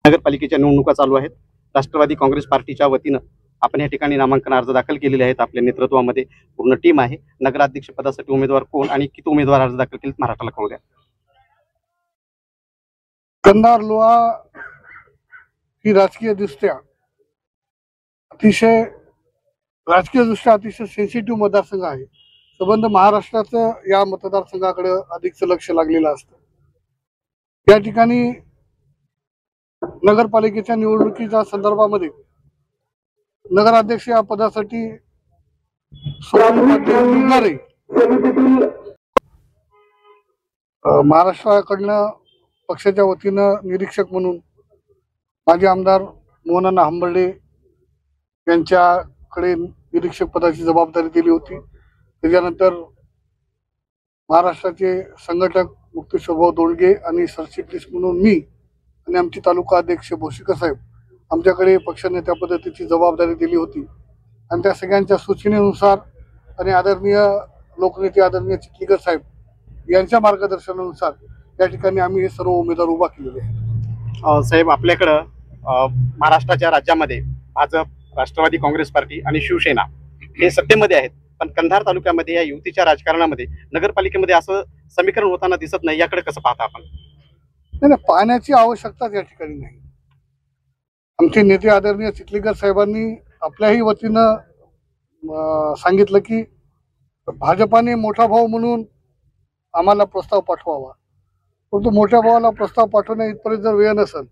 नगरपालिकेच्या निवडणुका चालू आहेत। राष्ट्रवादी काँग्रेस पार्टीच्या वतीनं आपण या ठिकाणी नामांकन अर्ज दाखल केलेले आहेत। आपल्या नेतृत्वामध्ये पूर्ण टीम आहे। नगराध्यक्ष पदासाठी उमेदवार कोण आणि किती उमेदवार अर्ज दाखल केलेत महाराष्ट्राला कळू द्या। कंधार लोहा ही राजकीयदृष्ट्या अतिशय सेन्सिटिव्ह मतदारसंघ आहे। संबंध महाराष्ट्राचं या मतदारसंघाकडे अधिकचं लक्ष लागलेलं असतं। या ठिकाणी नगरपालिकेच्या निवडणुकीच्या संदर्भामध्ये नगराध्यक्ष या पदासाठी महाराष्ट्राकडनं पक्षाच्या वतीनं निरीक्षक म्हणून माजी आमदार मोहनअण्णा हंबर्डे यांच्याकडे निरीक्षक पदाची जबाबदारी दिली होती। त्याच्यानंतर महाराष्ट्राचे संघटक मुक्तेश्वरभाऊ दोंडगे आणि सरचिटणीस म्हणून मी आणि आमचे तालुका अध्यक्ष भोशीकर साहेब आमच्याकडे पक्षाने त्या पद्धतीची जबाबदारी दिली होती। आणि त्या सगळ्यांच्या सूचनेनुसार आणि आदरणीय लोकनेते आदरणीय चिखलीकर साहेब यांच्या मार्गदर्शनानुसार या ठिकाणी आम्ही हे सर्व उमेदवार उभा केलेले आहेत। साहेब, आपल्याकडं महाराष्ट्राच्या राज्यामध्ये भाजप, राष्ट्रवादी काँग्रेस पार्टी आणि शिवसेना हे सत्तेमध्ये आहेत, पण कंधार तालुक्यामध्ये या युतीच्या राजकारणामध्ये नगरपालिकेमध्ये असं समीकरण होताना दिसत नाही। याकडे कसं पाहता आपण? नाही, पाहण्याची आवश्यकताच या ठिकाणी नाही। आमचे नेते आदरणीय चिखलीकर साहेबांनी आपल्याही वतीनं सांगितलं की भाजपाने मोठा भाऊ म्हणून आम्हाला प्रस्ताव पाठवावा, परंतु मोठ्या भावाला प्रस्ताव पाठवण्या इथपर्यंत जर वेळ नसेल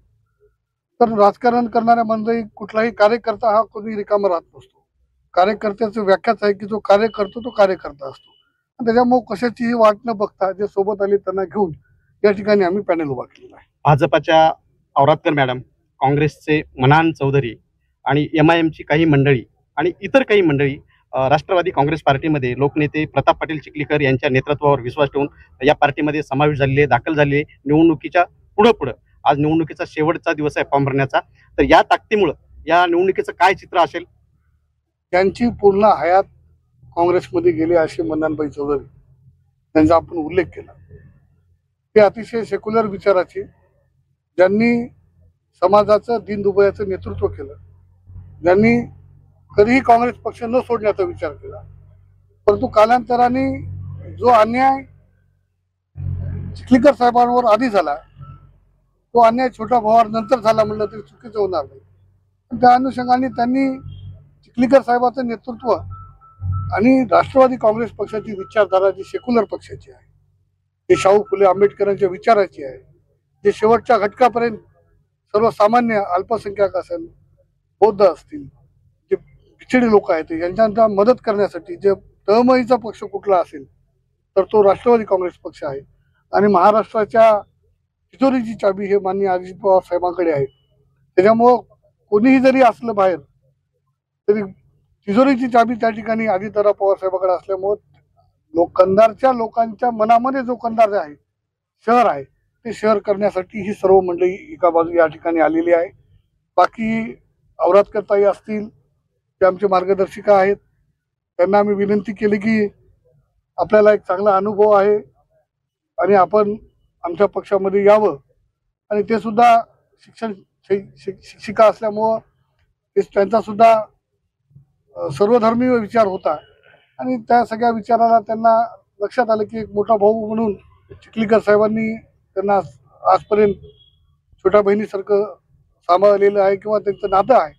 तर राजकारण करणाऱ्या मंडळी कुठलाही कार्यकर्ता हा कोणी रिकामा राहत नसतो। कार्यकर्त्याचं व्याख्याच आहे की जो कार्य करतो तो कार्यकर्ता असतो। त्याच्यामुळे कशाचीही वाट न बघता जे सोबत आले त्यांना घेऊन या ठिकाणी आम्ही पॅनल उभा केलेला आहे। भाजपाच्या औरातकर मॅडम, काँग्रेसचे मनान चौधरी आणि MIMची काही मंडळी आणि इतर काही मंडळी राष्ट्रवादी काँग्रेस पार्टीमध्ये लोकनेते प्रताप पाटील चिखलीकर यांच्या नेतृत्वावर विश्वास ठेवून या पार्टीमध्ये समावेश झालेले, दाखल झालेले। निवडणुकीच्या पुढं आज निवडणुकीचा शेवटचा दिवस आहे फॉर्म भरण्याचा, तर या ताकदीमुळे या निवडणुकीचं काय चित्र असेल? त्यांची पूर्ण हयात काँग्रेसमध्ये गेली असे मन्नानबाई चौधरी यांचा आपण उल्लेख केला। ते अतिशय सेक्युलर विचाराचे, ज्यांनी समाजाचं दीनदुबळ्याचं नेतृत्व केलं, ज्यांनी कधीही काँग्रेस पक्ष न सोडण्याचा विचार केला, परंतु कालांतराने जो अन्याय चिखलीकर साहेबांवर आधी झाला तो अन्याय छोट्या भावावर नंतर झाला म्हणलं तरी चुकीचं होणार नाही। त्या अनुषंगाने त्यांनी चिखलीकर साहेबांचं नेतृत्व आणि राष्ट्रवादी काँग्रेस पक्षाची विचारधारा जी सेक्युलर पक्षाची आहे, जे शाहू फुले आंबेडकरांच्या विचाराची आहे, जे शेवटच्या घटकापर्यंत सर्वसामान्य अल्पसंख्याक असेल, बौद्ध असतील, जे पिछडी लोक आहेत यांच्या मदत करण्यासाठी जे तळमळीचा पक्ष कुठला असेल तर तो राष्ट्रवादी काँग्रेस पक्ष आहे। आणि महाराष्ट्राच्या तिजोरीची चाबी हे माननीय अजित पवार साहेबांकडे आहे। त्याच्यामुळं कोणीही जरी असलं बाहेर तरी तिजोरीची चाबी त्या ठिकाणी अजितदादा पवार साहेबांकडे असल्यामुळं कंधारच्या लोकांच्या मनामध्ये जो कंधार आहे, शहर आहे, ते शहर करण्यासाठी ही सर्व मंडळी एका बाजू या ठिकाणी आलेली आहे। बाकी औरातकर ताई असतील ते आमचे मार्गदर्शिका आहेत, त्यांना आम्ही विनंती केली की आपल्याला एक चांगला अनुभव आहे आणि आपण आमच्या पक्षामध्ये यावं। आणि ते सुद्धा शिक्षिका असल्यामुळं त्यांचा सुद्धा सर्वधर्मीय विचार होता आणि त्या सगळ्या विचाराला त्यांना लक्षात आलं की एक मोठा भाऊ म्हणून चिखलीकर साहेबांनी त्यांना आजपर्यंत छोट्या बहिणीसारखं सांभाळलेलं आहे किंवा त्यांचं नातं आहे।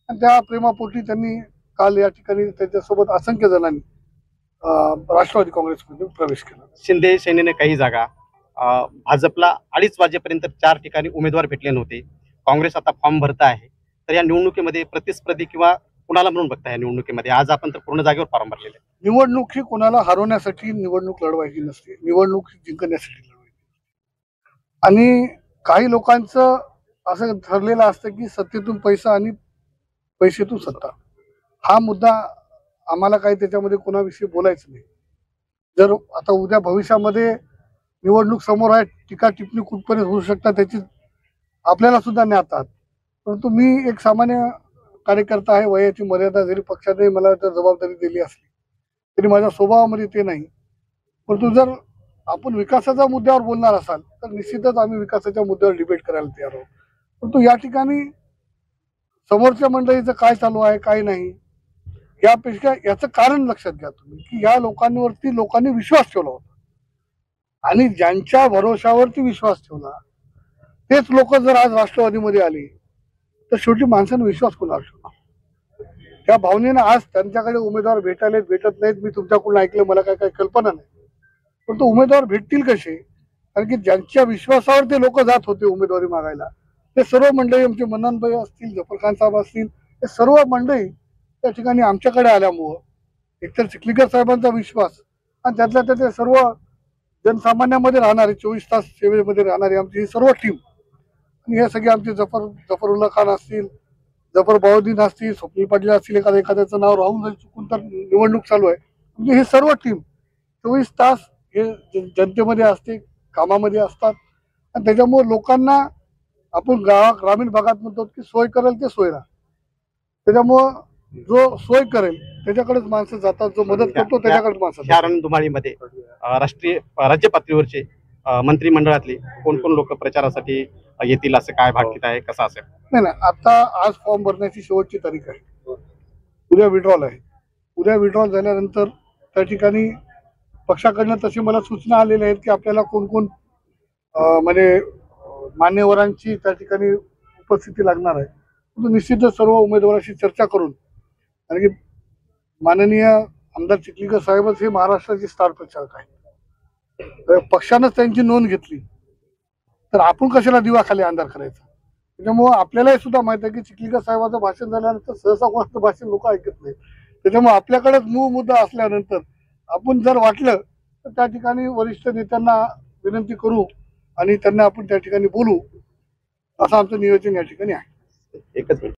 आणि त्या प्रेमापोटी त्यांनी काल या ठिकाणी त्यांच्यासोबत असंख्य जणांनी राष्ट्रवादी काँग्रेसमध्ये प्रवेश केला. शिंदे सेनेने काही जागा, भाजपला 2.5 वाजेपर्यंत 4 ठिकाणी उमेदवार भेटले नव्हते. काँग्रेस आता फॉर्म भरत आहे. तर या निवडणुकीमध्ये प्रतिस्पर्धी किंवा कुणाला म्हणून बघता या निवडणुकीमध्ये? आज आपण तर पूर्ण जागेवर फॉर्म भरलेले आहे. निवडणूक ही कोणाला हरवण्यासाठी निवडणूक लढवायची नसते, निवडणूक ही जिंकण्यासाठी लढवायची. आणि काही लोकांचं असं ठरलेलं असतं की सत्तेतून पैसा आणि पैशातून सत्ता. हा मुद्दा आम्हाला काही त्याच्यामध्ये कोणाविषयी बोलायचं नाही. जर आता उद्या भविष्यामध्ये निवडणूक समोर आहे, टीका टिप्पणी कुठपर्यंत होऊ शकतात त्याची आपल्याला सुद्धा ज्ञात आहात. परंतु मी एक सामान्य कार्यकर्ता आहे. वयाची मर्यादा जरी पक्षाने मला जर जबाबदारी दिली असली तरी माझ्या स्वभावामध्ये ते नाही. परंतु जर आपण विकासाच्या मुद्द्यावर बोलणार असाल तर निश्चितच आम्ही विकासाच्या मुद्द्यावर डिबेट करायला तयार आहोत. परंतु या ठिकाणी समोरच्या मंडळीचं काय चालू आहे काय नाही यापेक्षा याचं कारण लक्षात घ्या तुम्ही की या लोकांनी विश्वास ठेवला होता आणि ज्यांच्या भरोशावरती विश्वास ठेवला तेच लोक जर आज राष्ट्रवादीमध्ये आले तर शेवटी माणसाने विश्वास कोणावर ठेवला. त्या भावनेनं आज त्यांच्याकडे उमेदवार भेटायला भेटत नाहीत. मी तुमच्याकडून ऐकलं, मला काही कल्पना नाही. पण तो उमेदवार भेटतील कसे? कारण की ज्यांच्या विश्वासावर ते लोक जात होते उमेदवारी मागायला ते सर्व मंडळी, आमचे मन्नानभाई असतील, जफर खान साहेब असतील, हे सर्व मंडळी त्या ठिकाणी आमच्याकडे आल्यामुळं एकतर चिखलीकर साहेबांचा विश्वास आणि त्यातल्या त्यात ते सर्व जनसामान्यामध्ये राहणारे 24 तास सेवेमध्ये राहणारी आमची ही सर्व टीम आणि हे सगळे आमचे जफरुल्ला खान असतील, जफर बाउद्दीन असतील, स्वप्नील पाटील असतील, एखाद्याचं नाव राहून जाईल चुकून तर निवडणूक चालू आहे. म्हणजे हे सर्व टीम 24 तास हे जनतेमध्ये असते, कामामध्ये असतात आणि त्याच्यामुळे लोकांना आपण ग्रामीण भागात म्हणतो की सोय करेल ते सोयरा. त्याच्यामुळं जो सोय करेल त्याच्याकडेच माणसं जातात, जो मदत करतो त्याच्याकडेच माणसं. या रणधुमाळीमध्ये राज्य पातळीवरचे मंत्रिमंडळातले कोण कोण लोक प्रचारासाठी येतील असं काय भाकीत आहे, कसं असेल? नाही, आता आज फॉर्म भरण्याची शेवटची तारीख आहे. उद्या विड्रॉल आहे. उद्या विड्रॉल झाल्यानंतर त्या ठिकाणी पक्षाकडनं तशी मला सूचना आलेल्या आहेत की आपल्याला कोण कोण म्हणजे मान्यवरांची त्या ठिकाणी उपस्थिती लागणार आहे. निश्चितच सर्व उमेदवारांशी चर्चा करून, कारण की माननीय आमदार चिखलीकर साहेबच हे महाराष्ट्राचे स्टार प्रचारक आहेत. पक्षानंच त्यांची नोंद घेतली तर आपण कशाला दिवा खाली अंधार करायचा? त्याच्यामुळं आपल्यालाही सुद्धा माहित आहे की चिखलीकर साहेबांचं भाषण झाल्यानंतर सहसा कोणाचं भाषण लोक ऐकत नाहीत. त्याच्यामुळे आपल्याकडेच मूळ मुद्दा असल्यानंतर आपण जर वाटलं तर त्या ठिकाणी वरिष्ठ नेत्यांना विनंती करू आणि त्यांना आपण त्या ठिकाणी बोलू, असं आमचं नियोजन या ठिकाणी आहे. एकच मिनिट.